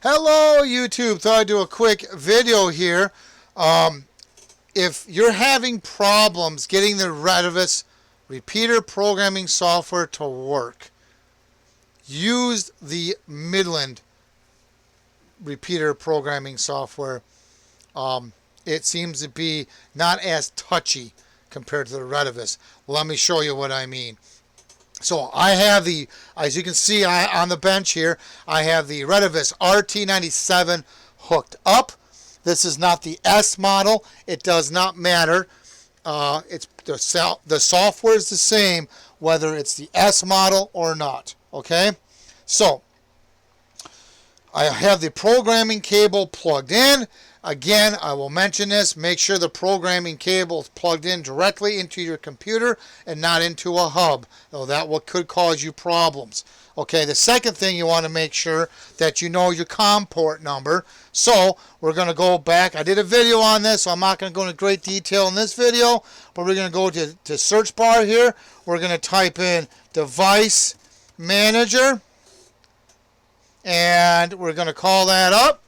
Hello YouTube, thought I'd do a quick video here. If you're having problems getting the Retevis repeater programming software to work, use the Midland repeater programming software. It seems to be not as touchy compared to the Retevis. Let me show you what I mean. So I have the, as you can see on the bench here, I have the Retevis RT97 hooked up. This is not the S model. It does not matter. It's the software is the same whether it's the S model or not. Okay, so I have the programming cable plugged in. Again, I will mention this. Make sure the programming cable is plugged in directly into your computer and not into a hub. So that could cause you problems. Okay, the second thing you want to make sure that you know your COM port number. So we're going to go back. I did a video on this, so I'm not going to go into great detail in this video, but we're going to go to search bar here. We're going to type in device manager, and we're going to call that up.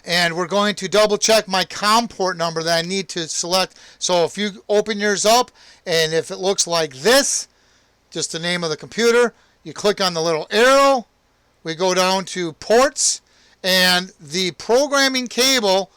And we're going to double check my COM port number that I need to select. So if you open yours up and if it looks like this, just the name of the computer, you click on the little arrow, we go down to ports, and the programming cable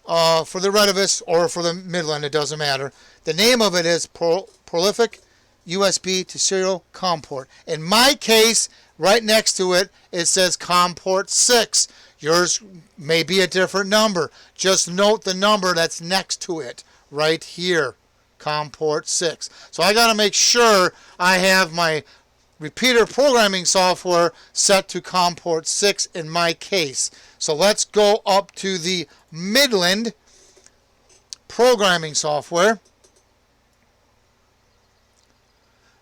for the Retevis or for the Midland, it doesn't matter. The name of it is Prolific USB to Serial COM port. In my case, right next to it, it says COM port 6. Yours may be a different number. Just note the number that's next to it right here, COM port 6. So I got to make sure I have my repeater programming software set to COM port 6 in my case. So let's go up to the Midland programming software.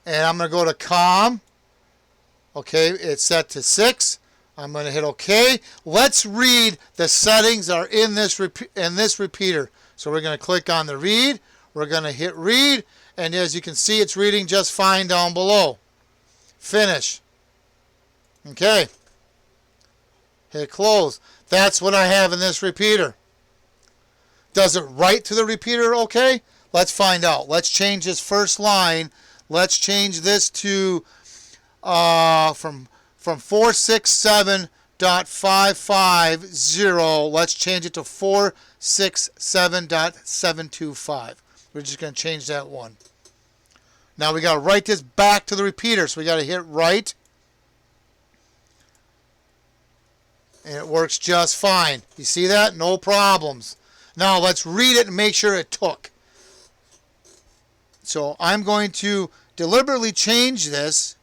And I'm going to go to COM. Okay, it's set to 6. I'm going to hit OK. Let's read the settings that are in this repeater. So we're going to click on the read. We're going to hit read. And as you can see, it's reading just fine down below. Finish. Okay. Hit close. That's what I have in this repeater. Does it write to the repeater okay? Let's find out. Let's change this first line. Let's change this to from 467.550, let's change it to 467.725. We're just going to change that one. Now we got to write this back to the repeater, so we got to hit write. And it works just fine. You see that? No problems. Now let's read it and make sure it took. So I'm going to deliberately change this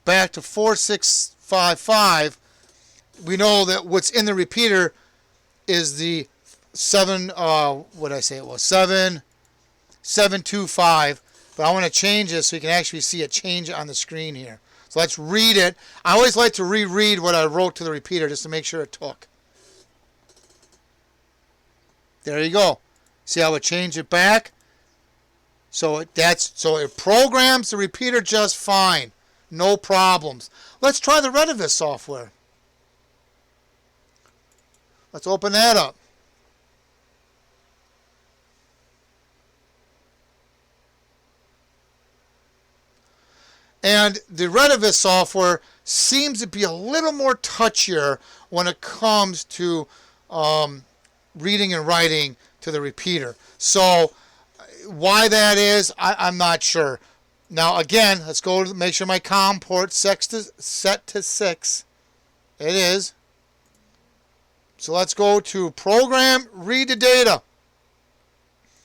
back to 4655. We know that what's in the repeater is the 725, but I want to change this so you can actually see a change on the screen here. So let's read it. I always like to reread what I wrote to the repeater just to make sure it took. There you go. See how it changed it back? So it programs the repeater just fine. No problems. Let's try the Retevis software. Let's open that up. And the Retevis software seems to be a little more touchier when it comes to reading and writing to the repeater. So why that is, I'm not sure. Now again, let's go to make sure my COM port set to 6. It is. So let's go to program, read the data.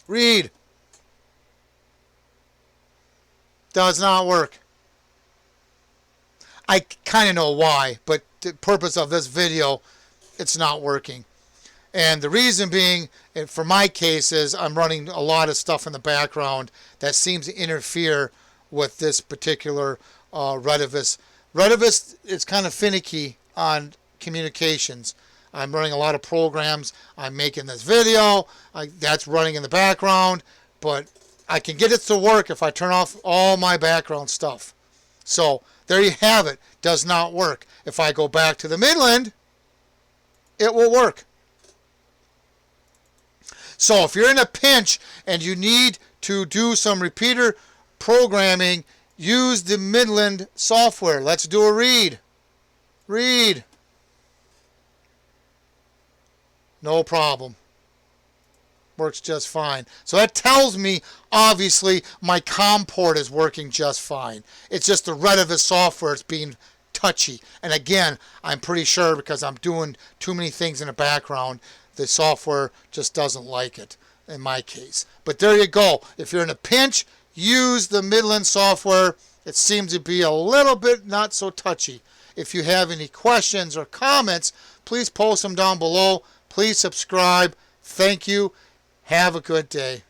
Read. Does not work. I kind of know why, but the purpose of this video, it's not working. And the reason being, for my case, is I'm running a lot of stuff in the background that seems to interfere with this particular Retevis. Retevis is kind of finicky on communications. I'm running a lot of programs. I'm making this video. That's running in the background. But I can get it to work if I turn off all my background stuff. So there you have it. does not work. If I go back to the Midland, it will work. So if you're in a pinch and you need to do some repeater programming, use the Midland software. Let's do a read. Read. No problem. Works just fine. So that tells me, obviously, my COM port is working just fine. It's just the Retevis software is being touchy. And again, I'm pretty sure because I'm doing too many things in the background, the software just doesn't like it in my case. But there you go. If you're in a pinch, use the Midland software. It seems to be a little bit not so touchy. If you have any questions or comments, please post them down below. Please subscribe. Thank you. Have a good day.